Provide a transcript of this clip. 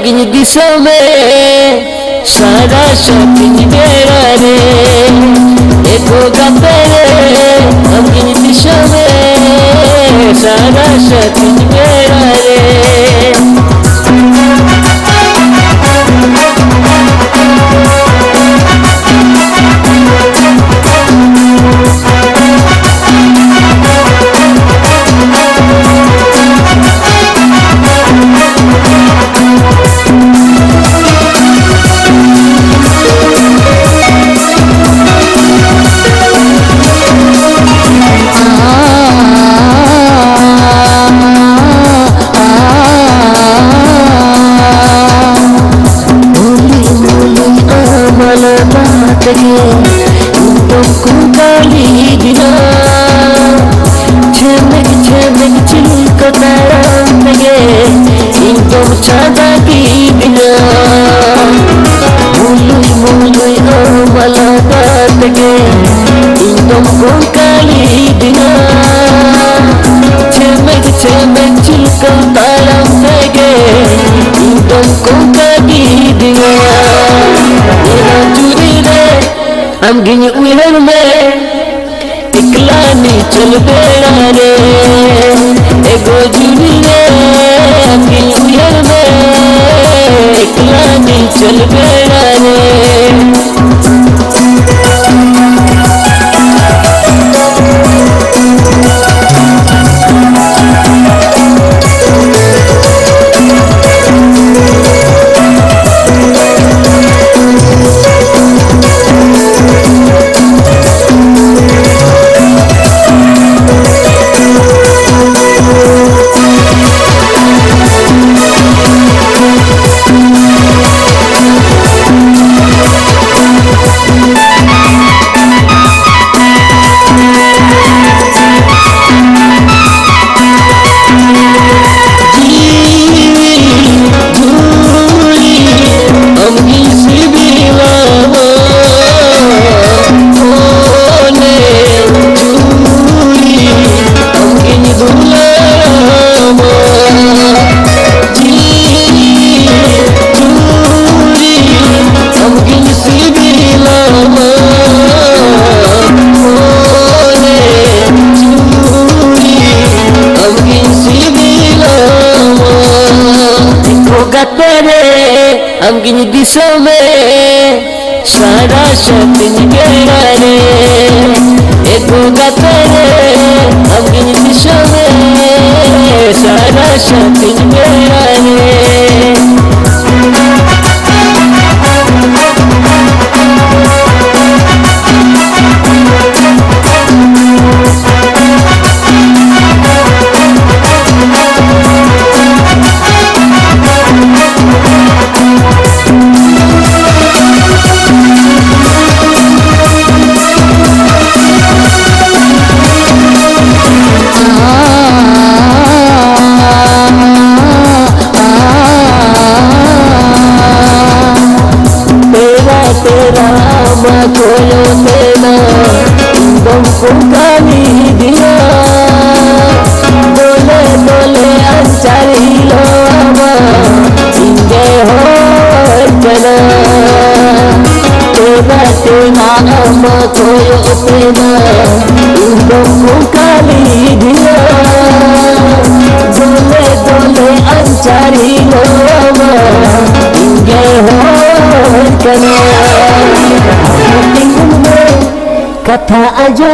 हमकिन दिशा में सारा शौकीन मेरा रे एक होगा तेरे हमकिन दिशा में सारा शौकीन मेरा रे तुमको गाली दिना झमक झमक चिलको ताराम लगे तुम चादा की बिना मुलुई मुलुई मला बात के तुमको गाली दिना झमक झमक चिलको ताराम लगे तुमको गाली दिना हम गिनी उलर में इकला नहीं चल बेड़ा रे एगो जुनी रे हम गिनी उलर में इकला नहीं चल बेड़ा रे हम गिनी दिशा में सारा शौकीन मेरा रे एक होगा तेरे हम गिनी दिशा में सारा शौकीन मेरा रे खोलो तेरा तुमको गाली दिया बोले बोले अंचारी लो इंगे हो चला तेरा तेरा खोलो तेरा तुमको गाली दिया बोले बोले अंचारी लो इंगे हो चला कथा aja